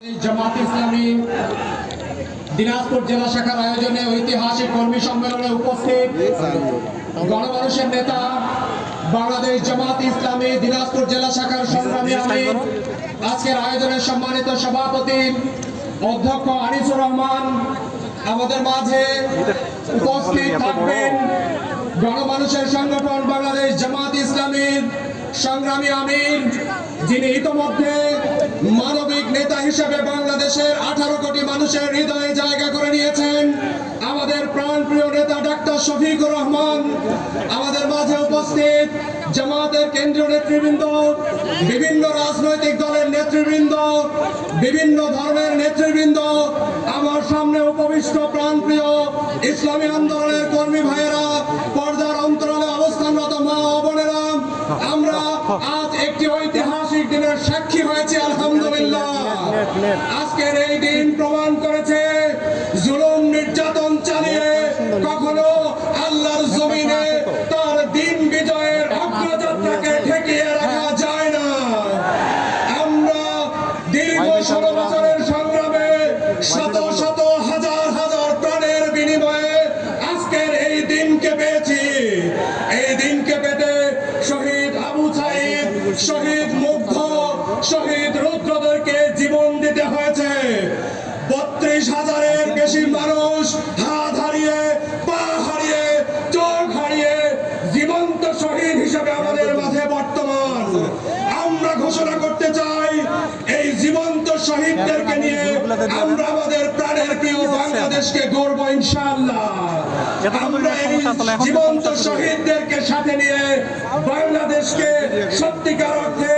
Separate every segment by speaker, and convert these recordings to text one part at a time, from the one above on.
Speaker 1: জামাত ইসলামী দিনাজপুর জেলা শাখার আয়োজনে ঐতিহাসিক কর্মী সম্মেলনে উপস্থিত গণমানুষের নেতা বাংলাদেশ জামাত ইসলামী দিনাজপুর জেলা শাখার সংগ্রামী আমির, আজকের আয়োজনের সম্মানিত সভাপতি অধ্যক্ষ আনিসুর রহমান আমাদের মাঝে উপস্থিত থাকবেন। গণমানুষের সংগঠন বাংলাদেশ জামাত ইসলামীর সংগ্রামী আমির, যিনি ইতোমধ্যে মানবিক নেতা হিসেবে বাংলাদেশের 18 কোটি মানুষের হৃদয়ে জায়গা করে নিয়েছেন, আমাদের প্রাণপ্রিয় নেতা ডাক্তার শফিকুর রহমান। আমাদের মাঝে উপস্থিত জামাতের কেন্দ্রীয় নেতৃবৃন্দ, বিভিন্ন রাজনৈতিক দলের নেতৃবৃন্দ, বিভিন্ন ধর্মের নেতৃবৃন্দ, আমার সামনে উপবিষ্ট প্রাণপ্রিয় ইসলামী আন্দোলনের কর্মী ভাইয়েরা, পর্দার অন্তরালে অবস্থানরত মা ও বোনেরা, আমরা আজ একটি ঐতিহাসিক দিনের সাক্ষী হয়েছে। আলহামদুলিল্লাহ, আজকের এই দিন প্রমাণ করেছে জুলুম নির্যাতন চালিয়ে কখনো আল্লাহর জমিনে তার দিন বিজয়ের অগ্রযাত্রাকে ঠেকিয়ে রাখা যায় না। আমরা দীর্ঘ 16 বছরের সংগ্রামে শত শত হাজার হাজার প্রাণের বিনিময়ে আজকের এই দিনকে পেয়েছি। এই দিনকে পেতে শহীদ আবু সাঈদ, শহীদ মুগ্ধ, শহীদ রুদ্রদেরকে জীবন দিতে হয়েছে। 32,000-এর বেশি মানুষ হাত হারিয়ে, পা হারিয়ে, চোখ হারিয়ে জীবন্ত শহীদ হিসেবে আমাদের মাঝে বর্তমান। আমরা ঘোষণা করতে চাই, এই জীবন্ত শহীদদেরকে নিয়ে আমরা আমাদের প্রাণের প্রিয় বাংলাদেশকে গড়ব ইনশাআল্লাহ। আমরা এই জীবন্ত শহীদদেরকে সাথে নিয়ে বাংলাদেশকে সত্যিকার অর্থে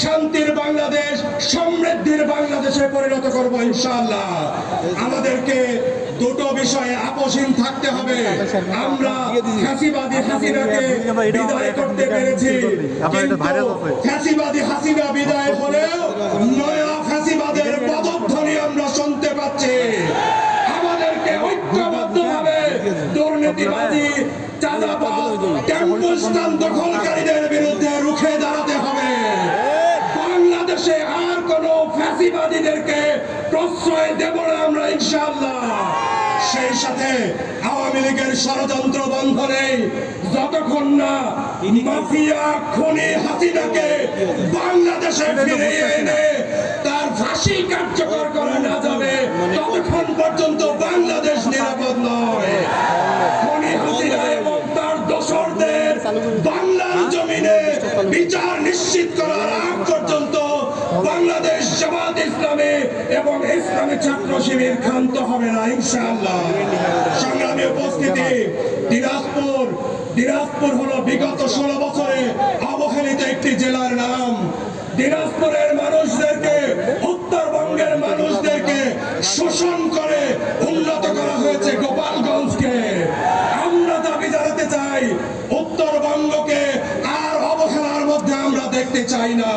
Speaker 1: শান্তির বাংলাদেশ, সমৃদ্ধির বাংলাদেশে পরিণত করব ইনশাআল্লাহ। আমাদেরকে দুটো বিষয়ে আপোষহীন থাকতে হবে। আমরা ফ্যাসিবাদী হাসিনাকে বিদায় করতে পেরেছি, কিন্তু ফ্যাসিবাদী হাসিনা বিদায় হলেও নয়া ফ্যাসিবাদের পদধ্বনি আমরা শুনতে পাচ্ছি। আমাদেরকে ঐক্যবদ্ধভাবে দুর্নীতিবাদী, চাঁদাবাজ, টেম্পোস্টান দখলকারীদের বিরুদ্ধে রুখে দাঁড়াতে হবে। বাংলাদেশে আর কোন ফ্যাসিবাদীদেরকে প্রশ্রয় দেব না আমরা ইনশাআল্লাহ। সেই সাথে আওয়ামী লীগের ষড়যন্ত্র বন্ধ নেই, যতক্ষণ না মাফিয়া খুনি হাসিনাকে বাংলাদেশে ফিরিয়ে এনে তার ফাঁসি কার্যকর করা না যাবে, ততক্ষণ পর্যন্ত বাংলাদেশ নিরাপদ নয়। খুনি হাসিনা এবং তার দোসরদের বাংলার জমিনে বিচার নিশ্চিত করার আগ পর্যন্ত বাংলাদেশ জামাত ইসলামী এবং ইসলামী ছাত্র শিবির ক্ষান্ত হবে না ইনশাআল্লাহ। সংগ্রামী উপস্থিতি, দিনাজপুর হলো বিগত 16 বছরে অবহেলিত একটি জেলার নাম। দিনাজপুরের মানুষদেরকে, উত্তরবঙ্গের মানুষদেরকে শোষণ করে উন্নত করা হয়েছে গোপালগঞ্জকে। আমরা দাবি জানাতে চাই, উত্তরবঙ্গকে আর অবহেলার মধ্যে আমরা দেখতে চাই না।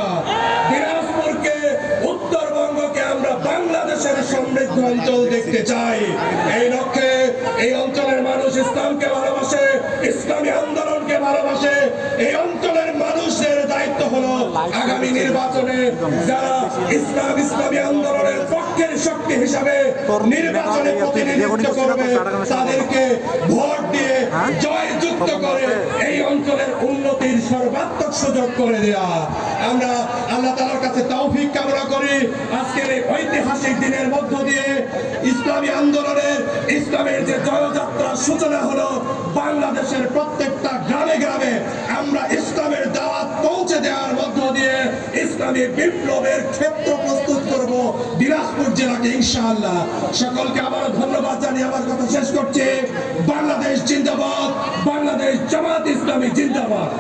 Speaker 1: দিনাজপুরকে, উত্তরবঙ্গকে আমরা বাংলাদেশের সমৃদ্ধ অঞ্চল দেখতে চাই। এই লক্ষ্যে এই অঞ্চলের মানুষ ইসলামকে ভালোবাসে, ইসলামী আন্দোলনকে ভালোবাসে। এই অঞ্চলের মানুষের দায়িত্ব হলো আগামী নির্বাচনে যারা ইসলামী আন্দোলনের পক্ষের শক্তি হিসাবে নির্বাচনে প্রতিনিধিত্ব করবে, তাদেরকে ভোট দিয়ে জয়যুক্ত করে এই অঞ্চলের উন্নতির সর্বাত্মক সুযোগ করে দেয়া। আমরা আল্লাহ তাআলার কাছে তৌফিক কামনা করি। আজকের এই ঐতিহাসিক দিনের মধ্য দিয়ে ইসলামী আন্দোলনের, ইসলামের যে জয়যাত্রার সূচনা হলো, বাংলাদেশের প্রত্যেকটা গ্রামে গ্রামে আমরা ইসলামের দাওয়াত পৌঁছে দেওয়ার মধ্য দিয়ে ইসলামী বিপ্লবের ক্ষেত্র প্রস্তুত করব দিনাজপুর জেলাকে ইনশাআল্লাহ। সকলকে আবার ধন্যবাদ জানিয়ে আমার কথা শেষ করছি। বাংলাদেশ জিন্দাবাদ, বাংলাদেশ জামাত ইসলামী জিন্দাবাদ।